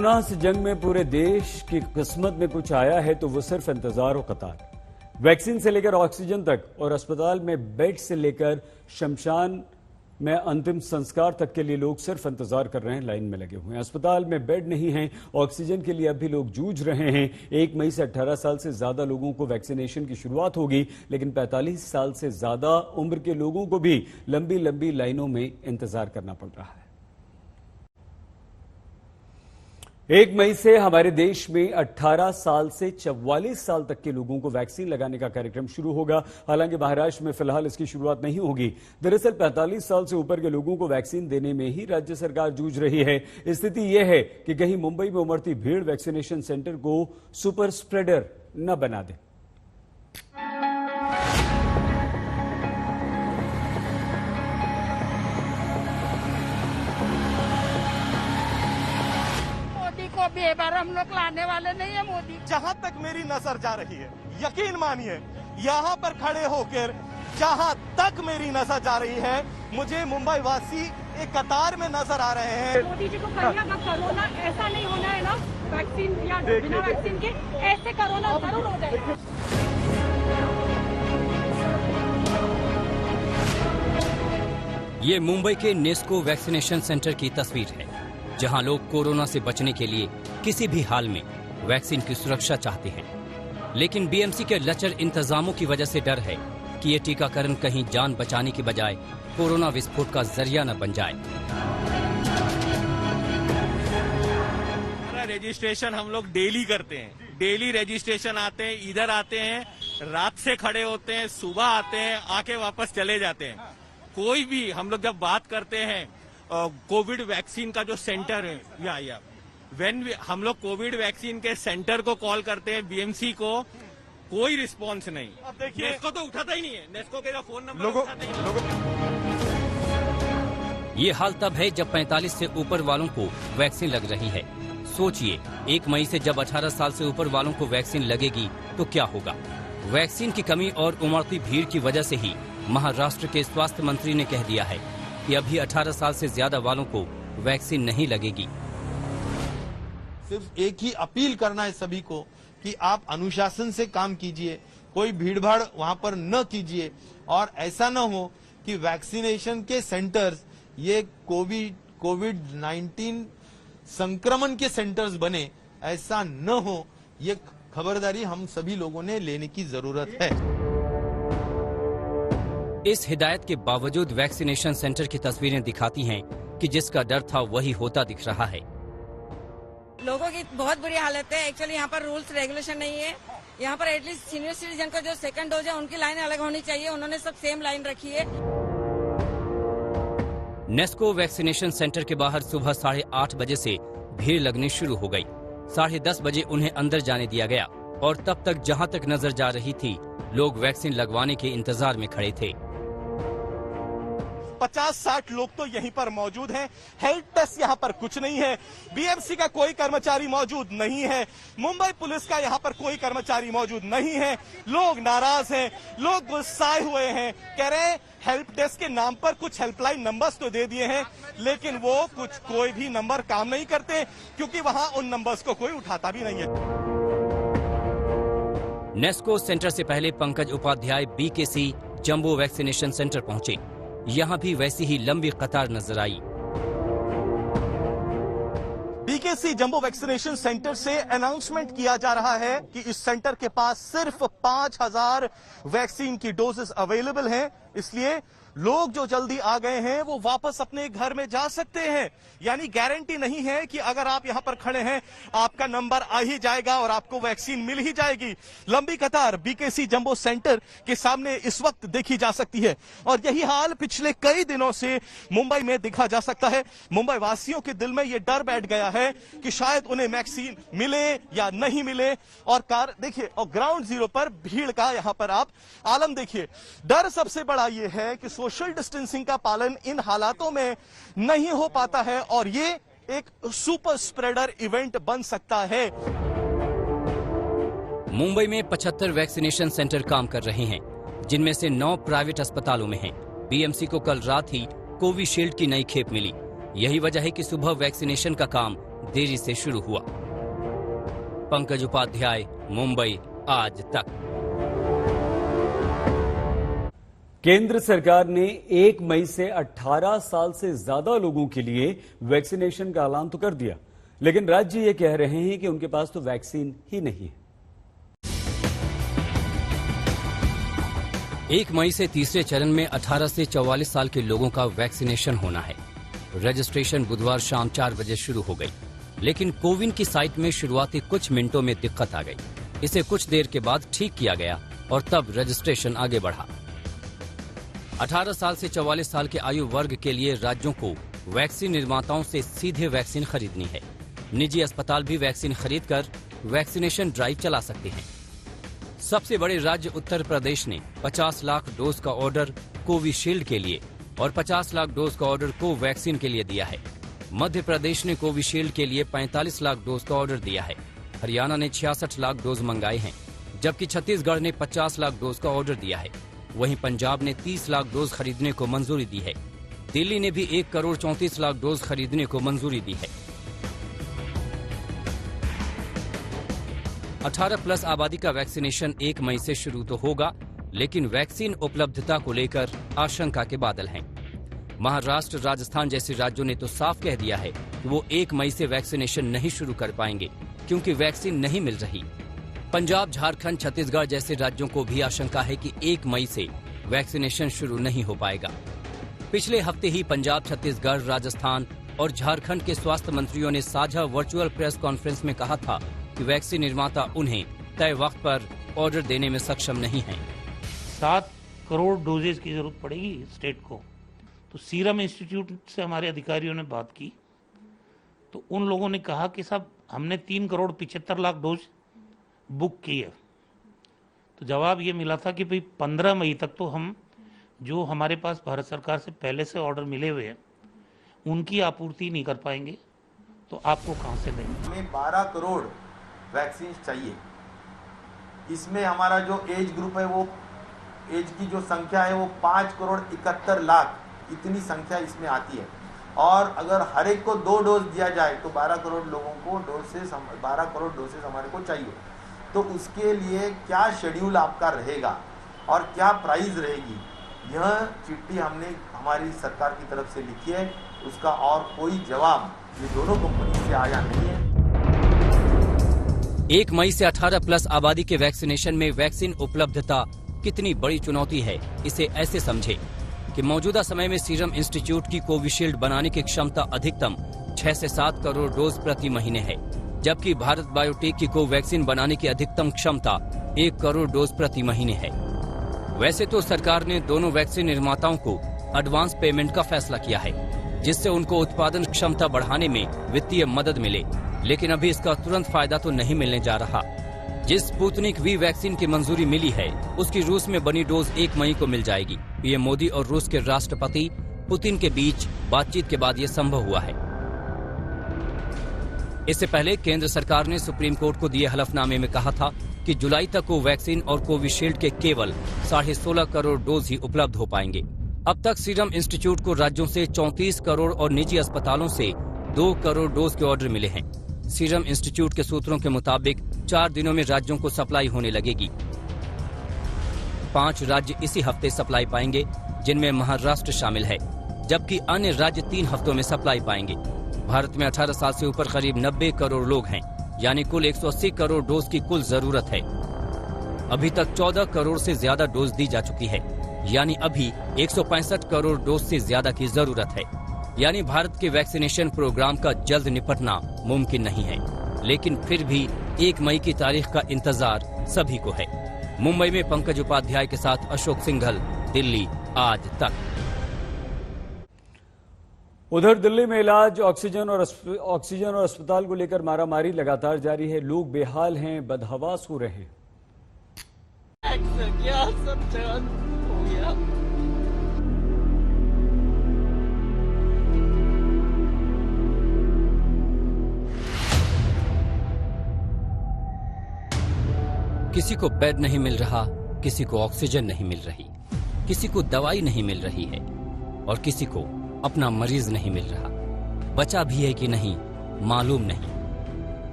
Corona से जंग में पूरे देश की किस्मत में कुछ आया है तो वो सिर्फ इंतजार और कतार। वैक्सीन से लेकर ऑक्सीजन तक और अस्पताल में बेड से लेकर शमशान में अंतिम संस्कार तक के लिए लोग सिर्फ इंतजार कर रहे हैं, लाइन में लगे हुए हैं। अस्पताल में बेड नहीं है, ऑक्सीजन के लिए अब भी लोग जूझ रहे हैं। 1 मई से 18 साल से ज्यादा लोगों को वैक्सीनेशन की शुरुआत होगी, लेकिन 45 साल से ज्यादा उम्र के लोगों को भी लंबी लंबी लाइनों में इंतजार करना पड़ रहा है। 1 मई से हमारे देश में 18 साल से 44 साल तक के लोगों को वैक्सीन लगाने का कार्यक्रम शुरू होगा। हालांकि महाराष्ट्र में फिलहाल इसकी शुरुआत नहीं होगी। दरअसल 45 साल से ऊपर के लोगों को वैक्सीन देने में ही राज्य सरकार जूझ रही है। स्थिति यह है कि कहीं मुंबई में उमड़ती भीड़ वैक्सीनेशन सेंटर को सुपर स्प्रेडर न बना दे। बेबार हम लोग लाने वाले नहीं है मोदी। जहाँ तक मेरी नजर जा रही है, यकीन मानिए यहाँ पर खड़े होकर जहाँ तक मेरी नजर जा रही है, मुझे मुंबई वासी एक कतार में नजर आ रहे हैं। मोदी जी को कहिएगा कोरोना ऐसा नहीं होना है ना, वैक्सीन या बिना वैक्सीन के ऐसे कोरोना जरूर हो जाएगा। ये मुंबई के नेस्को वैक्सीनेशन सेंटर की तस्वीर है, जहां लोग कोरोना से बचने के लिए किसी भी हाल में वैक्सीन की सुरक्षा चाहते हैं। लेकिन बीएमसी के लचर इंतजामों की वजह से डर है कि ये टीकाकरण कहीं जान बचाने की बजाय कोरोना विस्फोट का जरिया न बन जाए। रजिस्ट्रेशन हम लोग डेली करते हैं, डेली रजिस्ट्रेशन आते हैं, इधर आते हैं, रात से खड़े होते हैं, सुबह आते हैं, आके वापस चले जाते हैं। कोई भी हम लोग जब बात करते हैं कोविड वैक्सीन का जो सेंटर है या हम लोग कोविड वैक्सीन के सेंटर को कॉल करते हैं, बीएमसी को, कोई रिस्पांस नहीं। अब देखिए नेस्को तो उठाता ही नहीं है, नेस्को के फोन नंबर उठाता ही नहीं। ये हाल तब है जब 45 से ऊपर वालों को वैक्सीन लग रही है। सोचिए 1 मई से जब 18 साल से ऊपर वालों को वैक्सीन लगेगी तो क्या होगा। वैक्सीन की कमी और उमड़ती भीड़ की वजह से ही महाराष्ट्र के स्वास्थ्य मंत्री ने कह दिया है कि अभी 18 साल से ज्यादा वालों को वैक्सीन नहीं लगेगी। सिर्फ एक ही अपील करना है सभी को कि आप अनुशासन से काम कीजिए, कोई भीड़भाड़ वहां पर न कीजिए और ऐसा न हो कि वैक्सीनेशन के सेंटर्स ये कोविड-19 संक्रमण के सेंटर्स बने, ऐसा न हो। ये खबरदारी हम सभी लोगों ने लेने की जरूरत है। इस हिदायत के बावजूद वैक्सीनेशन सेंटर की तस्वीरें दिखाती हैं कि जिसका डर था वही होता दिख रहा है। लोगों की बहुत बुरी हालत है। एक्चुअली यहाँ पर रूल्स रेगुलेशन नहीं है। यहाँ पर एटलीस्ट सीनियर सिटीजन का जो सेकंड डोज है उनकी लाइन अलग होनी चाहिए। उन्होंने सब सेम लाइन रखी है। नेस्को वैक्सीनेशन सेंटर के बाहर सुबह 8:30 बजे से भीड़ लगनी शुरू हो गई। 10:30 बजे उन्हें अंदर जाने दिया गया और तब तक जहाँ तक नजर जा रही थी, लोग वैक्सीन लगवाने के इंतजार में खड़े थे। 50-60 लोग तो यहीं पर मौजूद हैं। हेल्थ टेस्ट यहाँ पर कुछ नहीं है। बीएमसी का कोई कर्मचारी मौजूद नहीं है। मुंबई पुलिस का यहाँ पर कोई कर्मचारी मौजूद नहीं है। लोग नाराज हैं, लोग गुस्साए हुए हैं, कह रहे हैं हेल्प डेस्क के नाम पर कुछ हेल्पलाइन नंबर्स तो दे दिए हैं, लेकिन वो कोई भी नंबर काम नहीं करते, क्योंकि वहां उन नंबर्स को कोई उठाता भी नहीं है। नेस्को सेंटर से पहले Pankaj Upadhyay BKC jumbo vaccination center पहुंचे। यहाँ भी वैसी ही लंबी कतार नजर आई। बीकेसी जंबो वैक्सीनेशन सेंटर से अनाउंसमेंट किया जा रहा है कि इस सेंटर के पास सिर्फ 5000 वैक्सीन की डोजेस अवेलेबल हैं, इसलिए लोग जो जल्दी आ गए हैं वो वापस अपने घर में जा सकते हैं। यानी गारंटी नहीं है कि अगर आप यहां पर खड़े हैं आपका नंबर आ ही जाएगा और आपको वैक्सीन मिल ही जाएगी। लंबी कतार बीकेसी जंबो सेंटर के सामने इस वक्त देखी जा सकती है और यही हाल पिछले कई दिनों से मुंबई में देखा जा सकता है। मुंबई वासियों के दिल में यह डर बैठ गया है कि शायद उन्हें वैक्सीन मिले या नहीं मिले। और देखिए, और ग्राउंड जीरो पर भीड़ का यहां पर आप आलम देखिए। डर सबसे बड़ा यह है कि सोशल डिस्टेंसिंग का पालन इन हालातों में नहीं हो पाता है और ये एक सुपर स्प्रेडर इवेंट बन सकता है। मुंबई में 75 वैक्सीनेशन सेंटर काम कर रहे हैं, जिनमें से 9 प्राइवेट अस्पतालों में हैं। बीएमसी को कल रात ही कोविशील्ड की नई खेप मिली। यही वजह है कि सुबह वैक्सीनेशन का काम देरी से शुरू हुआ। पंकज उपाध्याय, मुंबई, आज तक। केंद्र सरकार ने 1 मई से 18 साल से ज्यादा लोगों के लिए वैक्सीनेशन का ऐलान तो कर दिया, लेकिन राज्य ये कह रहे हैं कि उनके पास तो वैक्सीन ही नहीं है। 1 मई से तीसरे चरण में 18 से 44 साल के लोगों का वैक्सीनेशन होना है। रजिस्ट्रेशन बुधवार शाम 4 बजे शुरू हो गई, लेकिन कोविन की साइट में शुरुआती कुछ मिनटों में दिक्कत आ गई। इसे कुछ देर के बाद ठीक किया गया और तब रजिस्ट्रेशन आगे बढ़ा। 18 साल से 44 साल के आयु वर्ग के लिए राज्यों को वैक्सीन निर्माताओं से सीधे वैक्सीन खरीदनी है। निजी अस्पताल भी वैक्सीन खरीदकर वैक्सीनेशन ड्राइव चला सकते हैं। सबसे बड़े राज्य उत्तर प्रदेश ने 50 लाख डोज का ऑर्डर कोविशील्ड के लिए और 50 लाख डोज का ऑर्डर कोवैक्सीन के लिए दिया है। मध्य प्रदेश ने कोविशील्ड के लिए 45 लाख डोज का ऑर्डर दिया है। हरियाणा ने 66 लाख डोज मंगाए हैं, जबकि छत्तीसगढ़ ने 50 लाख डोज का ऑर्डर दिया है। वहीं पंजाब ने 30 लाख डोज खरीदने को मंजूरी दी है। दिल्ली ने भी 1 करोड़ 34 लाख डोज खरीदने को मंजूरी दी है। 18+ आबादी का वैक्सीनेशन 1 मई से शुरू तो होगा, लेकिन वैक्सीन उपलब्धता को लेकर आशंका के बादल हैं। महाराष्ट्र, राजस्थान जैसे राज्यों ने तो साफ कह दिया है कि वो 1 मई से वैक्सीनेशन नहीं शुरू कर पाएंगे क्योंकि वैक्सीन नहीं मिल रही। पंजाब, झारखंड, छत्तीसगढ़ जैसे राज्यों को भी आशंका है कि 1 मई से वैक्सीनेशन शुरू नहीं हो पाएगा। पिछले हफ्ते ही पंजाब, छत्तीसगढ़, राजस्थान और झारखंड के स्वास्थ्य मंत्रियों ने साझा वर्चुअल प्रेस कॉन्फ्रेंस में कहा था कि वैक्सीन निर्माता उन्हें तय वक्त पर ऑर्डर देने में सक्षम नहीं है। 7 करोड़ डोजेज की जरूरत पड़ेगी स्टेट को। तो सीरम इंस्टीट्यूट से हमारे अधिकारियों ने बात की, तो उन लोगों ने कहा कि साहब हमने 3 करोड़ 75 लाख डोज बुक की है। तो जवाब ये मिला था कि भाई 15 मई तक तो हम जो हमारे पास भारत सरकार से पहले से ऑर्डर मिले हुए हैं उनकी आपूर्ति नहीं कर पाएंगे, तो आपको कहां से देंगे। हमें 12 करोड़ वैक्सीन चाहिए। इसमें हमारा जो एज ग्रुप है, वो एज की जो संख्या है वो 5 करोड़ 71 लाख, इतनी संख्या इसमें आती है। और अगर हर एक को 2 डोज दिया जाए तो 12 करोड़ लोगों को 12 करोड़ डोसेज हमारे को चाहिए। तो उसके लिए क्या शेड्यूल आपका रहेगा और क्या प्राइस रहेगी, यह चिट्ठी हमने हमारी सरकार की तरफ से लिखी है। उसका और कोई जवाब ये दोनों कंपनी से आया नहीं है। 1 मई से 18+ आबादी के वैक्सीनेशन में वैक्सीन उपलब्धता कितनी बड़ी चुनौती है, इसे ऐसे समझे कि मौजूदा समय में सीरम इंस्टीट्यूट की कोविशील्ड बनाने की क्षमता अधिकतम 6 से 7 करोड़ डोज प्रति महीने है, जबकि भारत बायोटेक की कोवैक्सीन बनाने की अधिकतम क्षमता 1 करोड़ डोज प्रति महीने है। वैसे तो सरकार ने दोनों वैक्सीन निर्माताओं को एडवांस पेमेंट का फैसला किया है, जिससे उनको उत्पादन क्षमता बढ़ाने में वित्तीय मदद मिले, लेकिन अभी इसका तुरंत फायदा तो नहीं मिलने जा रहा। जिस स्पुतनिक वी वैक्सीन की मंजूरी मिली है, उसकी रूस में बनी डोज 1 मई को मिल जाएगी। पीएम मोदी और रूस के राष्ट्रपति पुतिन के बीच बातचीत के बाद ये संभव हुआ है। इससे पहले केंद्र सरकार ने सुप्रीम कोर्ट को दिए हलफनामे में कहा था कि जुलाई तक कोवैक्सीन और कोविशील्ड के केवल 16.5 करोड़ डोज ही उपलब्ध हो पाएंगे। अब तक सीरम इंस्टीट्यूट को राज्यों से 34 करोड़ और निजी अस्पतालों से 2 करोड़ डोज के ऑर्डर मिले हैं। सीरम इंस्टीट्यूट के सूत्रों के मुताबिक 4 दिनों में राज्यों को सप्लाई होने लगेगी। 5 राज्य इसी हफ्ते सप्लाई पाएंगे, जिनमें महाराष्ट्र शामिल है, जबकि अन्य राज्य 3 हफ्तों में सप्लाई पाएंगे। भारत में 18 साल से ऊपर करीब 90 करोड़ लोग हैं, यानी कुल 180 करोड़ डोज की कुल जरूरत है। अभी तक 14 करोड़ से ज्यादा डोज दी जा चुकी है, यानी अभी 165 करोड़ डोज से ज्यादा की जरूरत है। यानी भारत के वैक्सीनेशन प्रोग्राम का जल्द निपटना मुमकिन नहीं है, लेकिन फिर भी 1 मई की तारीख का इंतजार सभी को है। मुंबई में पंकज उपाध्याय के साथ अशोक सिंघल, दिल्ली आज तक। उधर दिल्ली में इलाज, ऑक्सीजन और अस्पताल को लेकर मारामारी लगातार जारी है। लोग बेहाल हैं, बदहवास हो रहे हैं। क्या सब हो गया। किसी को बेड नहीं मिल रहा, किसी को ऑक्सीजन नहीं मिल रही, किसी को दवाई नहीं मिल रही है और किसी को अपना मरीज नहीं मिल रहा। बचा भी है कि नहीं, मालूम नहीं।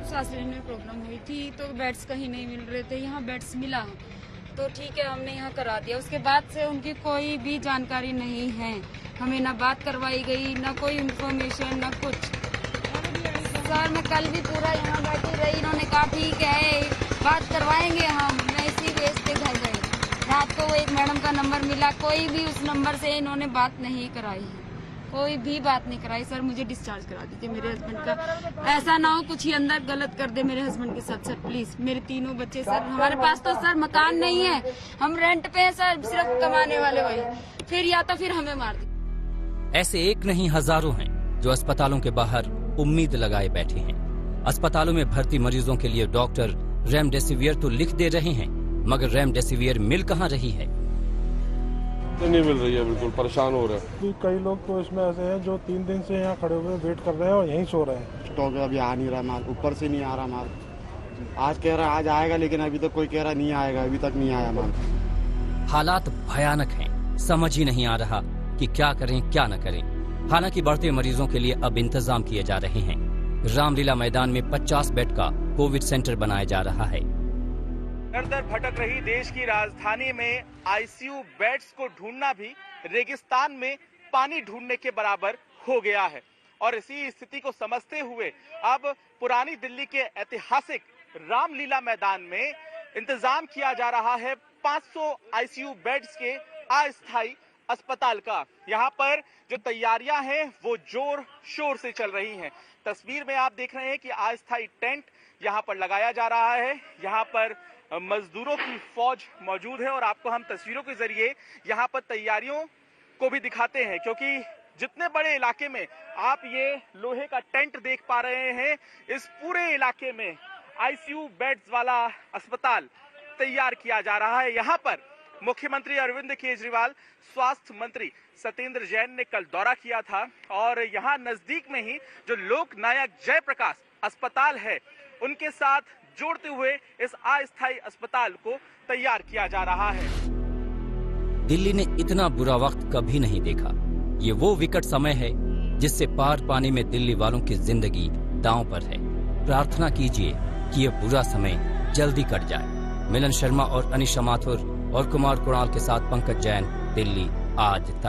सांस लेने में प्रॉब्लम हुई थी तो बेड्स कहीं नहीं मिल रहे थे, यहाँ बेड्स मिला तो ठीक है हमने यहाँ करा दिया। उसके बाद से उनकी कोई भी जानकारी नहीं है, हमें ना बात करवाई गई, ना कोई इन्फॉर्मेशन, ना कुछ। सर मैं कल भी पूरा यहाँ बैठी रही, इन्होंने कहा ठीक है बात करवाएंगे हम, मैं इसी बेस पे घर गई। रात को वो एक मैडम का नंबर मिला, कोई भी उस नंबर से इन्होंने बात नहीं कराई, कोई भी बात नहीं कराई। सर मुझे डिस्चार्ज करा दीजिए मेरे हस्बैंड का, ऐसा ना हो कुछ ही अंदर गलत कर दे मेरे हस्बैंड के साथ। सर प्लीज, मेरे तीनों बच्चे सर, हमारे पास तो सर मकान नहीं है, हम रेंट पे हैं सर, सिर्फ कमाने वाले वही, फिर या तो फिर हमें मार दे। ऐसे एक नहीं हजारों हैं जो अस्पतालों के बाहर उम्मीद लगाए बैठे हैं। अस्पतालों में भर्ती मरीजों के लिए डॉक्टर रेमडेसिवियर तो लिख दे रहे हैं, मगर रेमडेसिवियर मिल कहाँ रही है? नहीं मिल रही है, बिल्कुल परेशान हो रहे हैं। कई लोग तो इसमें ऐसे हैं जो 3 दिन से यहाँ खड़े हुए वेट कर रहे हैं और यहीं सो रहे हैं। स्टॉक अभी आ नहीं रहा माल, ऊपर से नहीं आ रहा माल। आज कह रहा है आज आएगा, लेकिन अभी तक कोई कह रहा नहीं आएगा, अभी तक नहीं आया माल। हालात भयानक हैं, समझ ही नहीं आ रहा कि क्या करें क्या न करें। हालांकि बढ़ते मरीजों के लिए अब इंतजाम किए जा रहे हैं। रामलीला मैदान में 50 बेड का कोविड सेंटर बनाया जा रहा है। दर भटक रही देश की राजधानी में आईसीयू बेड्स को ढूंढना भी रेगिस्तान में पानी ढूंढने के बराबर हो गया है। और इसी स्थिति को समझते हुए अब पुरानी दिल्ली के ऐतिहासिक रामलीला मैदान में इंतजाम किया जा रहा है 500 आईसीयू बेड्स के अस्थायी अस्पताल का। यहाँ पर जो तैयारियां हैं वो जोर शोर से चल रही हैं। तस्वीर में आप देख रहे हैं कि अस्थायी टेंट यहाँ पर लगाया जा रहा है। यहाँ पर मजदूरों की फौज मौजूद है और आपको हम तस्वीरों के जरिए यहाँ पर तैयारियों को भी दिखाते हैं, क्योंकि जितने बड़े इलाके में आप ये लोहे का टेंट देख पा रहे हैं, इस पूरे इलाके में आईसीयू बेड्स वाला अस्पताल तैयार किया जा रहा है। यहाँ पर मुख्यमंत्री अरविंद केजरीवाल, स्वास्थ्य मंत्री सत्येंद्र जैन ने कल दौरा किया था और यहाँ नजदीक में ही जो लोकनायक जयप्रकाश अस्पताल है उनके साथ जोड़ते हुए इस अस्थायी अस्पताल को तैयार किया जा रहा है। दिल्ली ने इतना बुरा वक्त कभी नहीं देखा। ये वो विकट समय है जिससे पार पाने में दिल्ली वालों की जिंदगी दांव पर है। प्रार्थना कीजिए कि ये बुरा समय जल्दी कट जाए। मिलन शर्मा और अनिशा माथुर और कुमार कुणाल के साथ पंकज जैन, दिल्ली आज तक।